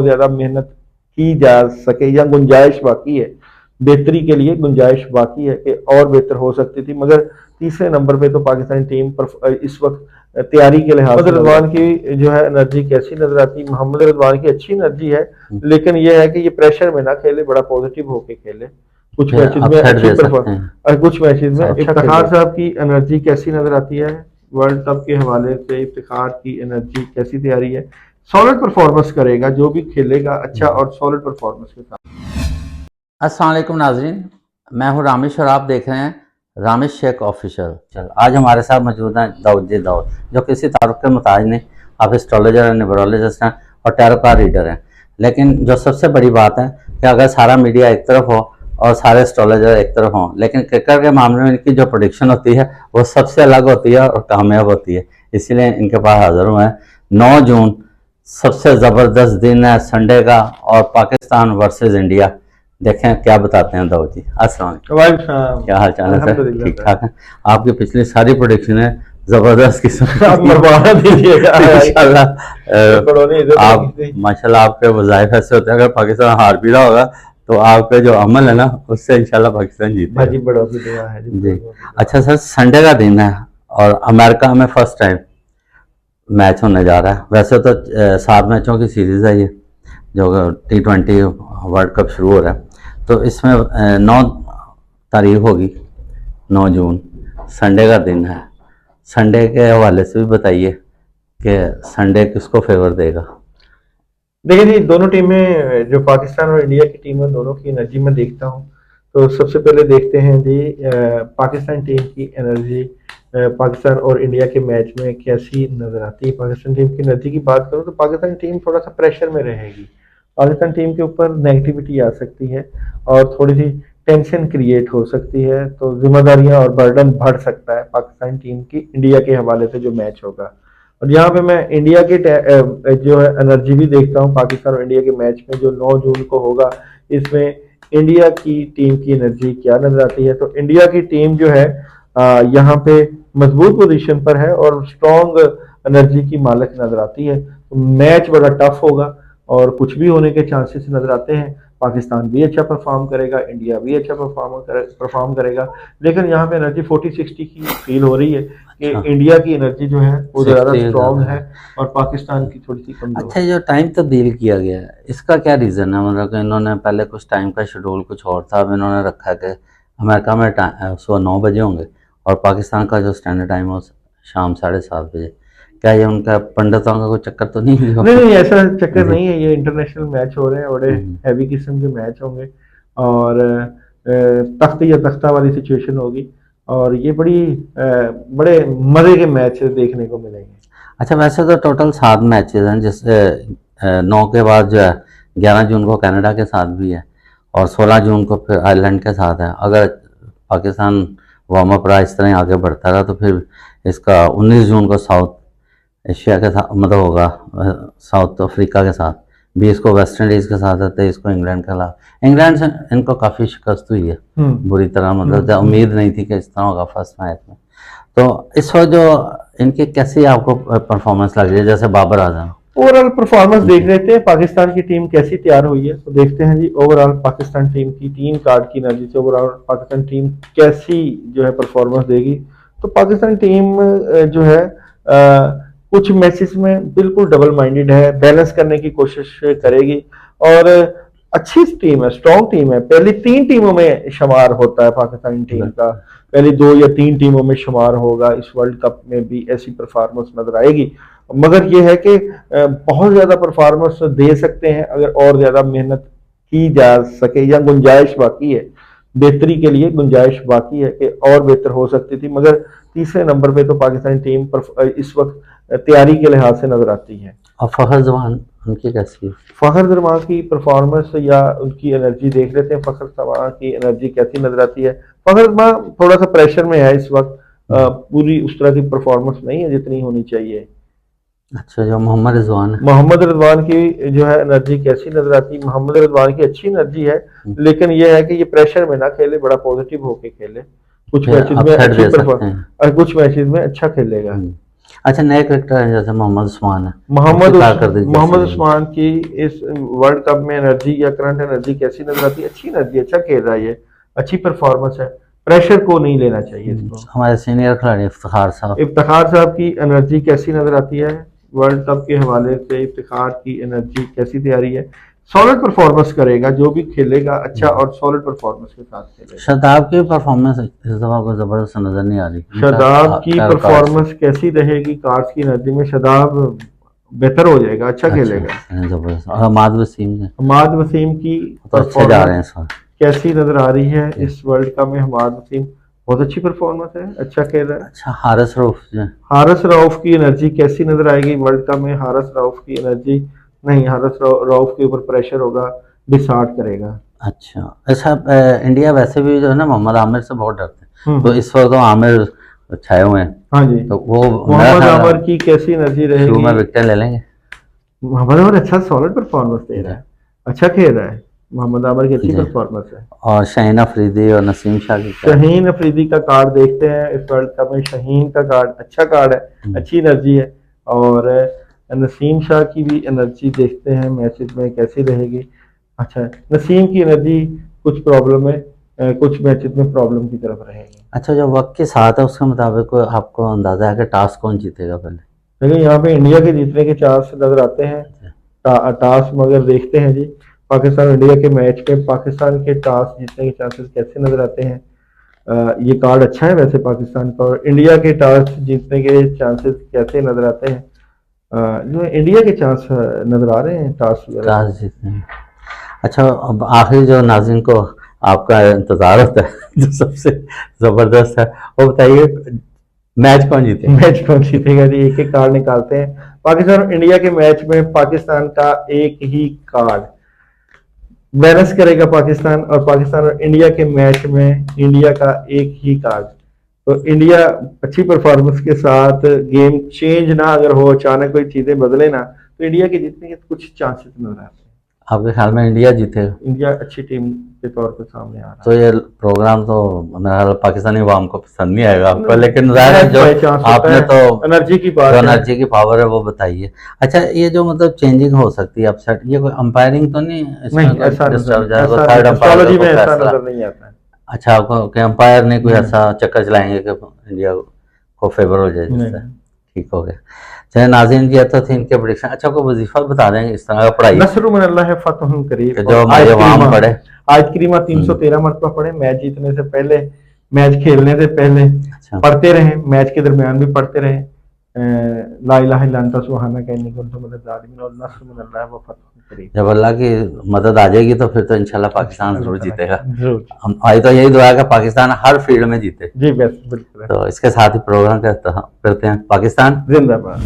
ज्यादा मेहनत की जा सके या गुंजाइश बाकी है, बेहतरी के लिए गुंजाइश बाकी है कि और बेहतर हो सकती थी। मगर तीसरे नंबर पे तो पाकिस्तानी टीम इस वक्त तैयारी के लिहाज से रिजवान की जो है एनर्जी कैसी नजर आती है? मोहम्मद रिजवान की अच्छी एनर्जी है, लेकिन यह है कि ये प्रेशर में ना खेले, बड़ा पॉजिटिव होके खेले। कुछ मैचेस में अच्छी परफॉर्म, कुछ मैचेस में इफ्तिखार साहब की एनर्जी कैसी नजर आती है? वर्ल्ड कप के हवाले से इफ्तिखार की एनर्जी कैसी तैयारी है? सॉलिड परफॉर्मेंस करेगा, जो भी खेलेगा अच्छा और सॉलिड परफॉर्मेंस के साथ। अस्सलाम वालेकुम नाजरीन, मैं हूं रामिश और आप देख रहे हैं रामिश शेख ऑफिशियल। आज हमारे साथ मौजूद हैं दाऊद जी दाऊद, जो किसी तारुफ के मुताज नहीं, आप एस्ट्रोलॉजर हैं, न्यूमरोलॉजिस्ट हैं और टैरो कार्ड रीडर हैं। लेकिन जो सबसे बड़ी बात है कि अगर सारा मीडिया एक तरफ हो और सारे एस्ट्रोलॉजर एक तरफ हों, लेकिन क्रिकेट के मामले में इनकी जो प्रेडिक्शन होती है वो सबसे अलग होती है और कामयाब होती है। इसीलिए इनके पास हाजिर हुए हैं। 9 जून सबसे ज़बरदस्त दिन है संडे का, और पाकिस्तान वर्सेस इंडिया। देखें क्या बताते हैं दाऊद जी। अस्सलाम वालेकुम, क्या हाल चाल है सर? ठीक ठाक है। आपकी पिछली सारी प्रोडिक्शन है जबरदस्त किस्म इंशाल्लाह। आप माशाल्लाह, आपके वज़ाइफ ऐसे होते हैं, अगर पाकिस्तान हार भी रहा होगा तो आपका जो अमल है ना, उससे इंशाल्लाह पाकिस्तान जीते जी। अच्छा सर, संडे का दिन है और अमेरिका में फर्स्ट टाइम मैच होने जा रहा है। वैसे तो 7 मैचों की सीरीज है ये, जो T20 वर्ल्ड कप शुरू हो रहा है। तो इसमें 9 तारीख होगी, 9 जून संडे का दिन है। संडे के हवाले से भी बताइए कि संडे किसको फेवर देगा? देखिए जी, दोनों टीमें, जो पाकिस्तान और इंडिया की टीम है, दोनों की एनर्जी में देखता हूँ। तो सबसे पहले देखते हैं जी पाकिस्तान टीम की एनर्जी पाकिस्तान और इंडिया के मैच में कैसी नजर आती है। पाकिस्तान टीम की एनर्जी की बात करूँ तो पाकिस्तान टीम थोड़ा सा प्रेशर में रहेगी। पाकिस्तान टीम के ऊपर नेगेटिविटी आ सकती है और थोड़ी सी टेंशन क्रिएट हो सकती है, तो जिम्मेदारियां और बर्डन बढ़ सकता है पाकिस्तान टीम की इंडिया के हवाले से जो मैच होगा। और यहाँ पे मैं इंडिया की जो है एनर्जी भी देखता हूँ। पाकिस्तान और इंडिया के मैच में जो 9 जून को होगा, इसमें इंडिया की टीम की एनर्जी क्या नजर आती है? तो इंडिया की टीम जो है यहाँ पे मजबूत पोजीशन पर है और स्ट्रॉन्ग एनर्जी की मालिक नजर आती है। तो मैच बड़ा टफ होगा और कुछ भी होने के चांसेस नजर आते हैं। पाकिस्तान भी अच्छा परफॉर्म करेगा, इंडिया भी अच्छा परफॉर्म करेगा, लेकिन यहाँ पे एनर्जी 40-60 की फील हो रही है कि इंडिया की एनर्जी जो है वो ज़्यादा स्ट्रॉन्ग है और पाकिस्तान की थोड़ी सी कमजोर। अच्छा, जो टाइम तब्दील किया गया है, इसका क्या रीज़न है? मतलब कि इन्होंने पहले कुछ टाइम का शेड्यूल कुछ और था, अब इन्होंने रखा है कि अमेरिका में सुबह 9 बजे होंगे और पाकिस्तान का जो स्टैंडर्ड टाइम हो शाम 7:30 बजे। क्या ये उनका पंडितों का कोई चक्कर तो नहीं? नहीं, ऐसा चक्कर नहीं है। ये इंटरनेशनल मैच हो रहे हैं, बड़े हैवी किस्म के मैच होंगे और तख्ती या तख्ता वाली सिचुएशन होगी और ये बड़े मजे के मैच देखने को मिलेंगे। अच्छा, वैसे तो टोटल 7 मैचेस हैं, जिससे 9 के बाद जो है 11 जून को कनाडा के साथ भी है और 16 जून को फिर आयरलैंड के साथ है। अगर पाकिस्तान वार्म अप रहा, इस तरह आगे बढ़ता रहा, तो फिर इसका 19 जून को साउथ एशिया के साथ मतलब होगा, साउथ अफ्रीका के साथ, 20 को वेस्ट इंडीज़ के साथ है, 23 को इंग्लैंड के खिलाफ। इंग्लैंड से इनको काफ़ी शिकस्त हुई है बुरी तरह, मतलब उम्मीद नहीं थी कि इस तरह होगा फर्स्ट मैच में। तो इस वक्त जो इनकी कैसी आपको परफॉर्मेंस लग रही है, जैसे बाबर आजम? ओवरऑल परफॉर्मेंस देख लेते हैं पाकिस्तान की टीम कैसी तैयार हुई है। तो देखते हैं जी ओवरऑल पाकिस्तान टीम की 3 कार्ड की एनर्जी से ओवरऑल पाकिस्तान टीम कैसी जो है परफॉर्मेंस देगी। तो पाकिस्तान टीम जो है कुछ मैचेस में बिल्कुल डबल माइंडेड है, बैलेंस करने की कोशिश करेगी और अच्छी टीम है, स्ट्रॉन्ग टीम है। पहली 3 टीमों में शुमार होता है पाकिस्तान टीम का, पहली 2 या 3 टीमों में शुमार होगा। इस वर्ल्ड कप में भी ऐसी परफॉर्मेंस नजर आएगी, मगर यह है कि बहुत ज्यादा परफॉर्मेंस दे सकते हैं अगर और ज्यादा मेहनत की जा सके या गुंजाइश बाकी है, बेहतरी के लिए गुंजाइश बाकी है कि और बेहतर हो सकती थी। मगर तीसरे नंबर पे तो पाकिस्तानी टीम इस वक्त तैयारी के लिहाज से नजर आती है। और फखर जमान उनकी कैसी? फखर जमान की परफॉर्मेंस या उनकी एनर्जी देख लेते हैं। फखर जमान की एनर्जी कैसी नजर आती है? फखर जमान थोड़ा सा प्रेशर में है इस वक्त, पूरी उस तरह की परफॉर्मेंस नहीं है जितनी होनी चाहिए। अच्छा, जो मोहम्मद रिजवान है, मोहम्मद रिजवान की जो है एनर्जी कैसी नजर आती है? मोहम्मद रिजवान की अच्छी एनर्जी है, लेकिन यह है कि ये प्रेशर में ना खेले, बड़ा पॉजिटिव होके खेले। कुछ मैचेस में अच्छी परफॉर्मेंस, कुछ मैचेस में अच्छा खेलेगा। अच्छा, नए क्रिकेटर हैं जैसे मोहम्मद उस्मान है, मोहम्मद उनकी कारकर्दगी कैसी मोहम्मद रही? उस्मान की इस वर्ल्ड कप में एनर्जी या करंट एनर्जी कैसी नजर आती है? अच्छी एनर्जी, अच्छा खेल रहा है ये, अच्छी परफॉर्मेंस है, प्रेशर को नहीं लेना चाहिए इसको। हमारे सीनियर खिलाड़ी इफ्तिखार साहब। इफ्तिखार साहब की एनर्जी कैसी नजर आती है वर्ल्ड कप के हवाले से? इफ्तिखार की एनर्जी कैसी तैयारी है? सॉलिड परफॉर्मेंस करेगा, जो भी खेलेगा अच्छा और सॉलिड परफॉर्मेंस के साथ खेलेगा। शादाब की परफॉर्मेंस इस दफा को जबरदस्त नजर नहीं आ रही। शादाब की क्या परफॉर्मेंस कैसी रहेगी कार्ड्स की एनर्जी में? शादाब बेहतर हो जाएगा, अच्छा खेलेगा। जबरदस्त। और हमाद वसीम है, हमाद वसीम की तो अच्छे जा रहे हैं परफॉर्मेंस इस बार। कैसी नजर आ रही है इस वर्ल्ड कप में? हमाद वसीम बहुत अच्छी परफॉर्मेंस है, अच्छा खेल रहा है। अच्छा, हारिस रऊफ जो है, हारिस रऊफ की एनर्जी कैसी नजर आएगी वर्ल्ड कप में? हारिस रऊफ की एनर्जी नहीं, हारिस रऊफ के ऊपर प्रेशर होगा, डिसार्ट करेगा। अच्छा अच्छा। इंडिया वैसे भी जो है ना मोहम्मद आमिर से बहुत डरते हैं, तो हम्म, इस वक्त तो आमिर छाए हुए हैं, हाँ जी। तो वो मेरा मोहम्मद ख्याल आमिर की कैसी एनर्जी शुरू रहेगी? में विकेट ले लेंगे। मोहम्मद आमिर अच्छा सॉलिड परफॉर्मेंस दे रहा है, अच्छा खेल रहा है। मोहम्मद आमिर की अच्छी जी। परफॉर्मेंस है। और शाहीन अफरीदी और नसीम शाह की क्या? शाहीन अफरीदी का कार्ड देखते हैं इस वर्ल्ड कप में। शाहीन का कार्ड अच्छा कार्ड है, अच्छी एनर्जी है। और नसीम शाह की भी एनर्जी देखते हैं मैचेस में कैसी रहेगी। अच्छा, नसीम की एनर्जी कुछ प्रॉब्लम है, कुछ मैचेस में प्रॉब्लम की तरफ रहेगी। अच्छा, जो वक्त के साथ है उसके मुताबिक आपको अंदाजा है कि टॉस कौन जीतेगा पहले? लेकिन यहाँ पे इंडिया के जीतने के चांस नजर आते हैं। टॉस मगर देखते हैं जी, पाकिस्तान और इंडिया के मैच में पाकिस्तान के टॉस जीतने के चांसेस कैसे नजर आते हैं? ये कार्ड अच्छा है वैसे पाकिस्तान का। और इंडिया के टॉस जीतने के चांसेस कैसे नजर आते हैं? जो इंडिया के चांस नजर आ रहे हैं टॉस वगैरह। टॉस जीतने में। अच्छा, अब आखिरी जो नाज़रीन को आपका इंतजार होता है जो सबसे जबरदस्त है, वो बताइए मैच कौन जीतेगा? मैच कौन जीतेगा जी? एक एक कार्ड निकालते हैं। पाकिस्तान और इंडिया के मैच में पाकिस्तान का एक ही कार्ड बैलेंस करेगा पाकिस्तान, और पाकिस्तान और इंडिया के मैच में इंडिया का एक ही कार्ड। तो इंडिया अच्छी परफॉर्मेंस के साथ गेम चेंज ना अगर हो, अचानक कोई चीजें बदले ना, तो इंडिया के जीतने के कुछ चांसेस नजर आते हैं। आपके ख्याल में इंडिया जीतेगा? इंडिया अच्छी टीम के तौर पर सामने आ रहा तो ये प्रोग्राम तो मेरा ख्याल पाकिस्तानी अवाम को पसंद नहीं आएगा आपको, लेकिन ज़ाहिर है जो आपने तो एनर्जी की बात जो है। एनर्जी की पावर है वो बताइए। अच्छा, ये जो मतलब चेंजिंग हो सकती है अपसेट, ये कोई अंपायरिंग तो नहीं इसमें नहीं, कोई ऐसा डिस्टर्ब नजर जाएगा? ऐसा थर्ड अंपायर एस्ट्रोलॉजी का में कोई ऐसा फैसला? नजर नहीं आता है। अच्छा, आपको कि अंपायर ने कोई नहीं। ऐसा चक्कर चलाएंगे कि इंडिया को फेवर हो जाए जिससे? नहीं। ठीक हो गया। चलिए नाज़रीन, ये तो थे इनके प्रेडिक्शन। अच्छा, कोई वजीफा बता देंगे इस तरह का पढ़ाई नसरु मिनल्लाह है फतहुन करीब। कि जो हमारे अवाम पढ़े? आयत करीमा 313 मरतबा पढ़े, मैच जीतने से पहले, मैच खेलने से पहले अच्छा, पढ़ते रहे, मैच के दरमियान भी पढ़ते रहे। ला इलाहा इल्ला अंता सुब्हानका इन्नी कुन्तु मिनज़ ज़ालिमीन और नस्र मिनल्लाह व फतहुन करीब। जब अल्लाह की मदद आ जाएगी तो फिर तो इंशाल्लाह पाकिस्तान जरूर जीतेगा। जरूर हम आई तो यही दुआ है कि पाकिस्तान हर फील्ड में जीते। जी, बस बिल्कुल तो इसके साथ ही प्रोग्राम करते हैं पाकिस्तान जिंदाबाद।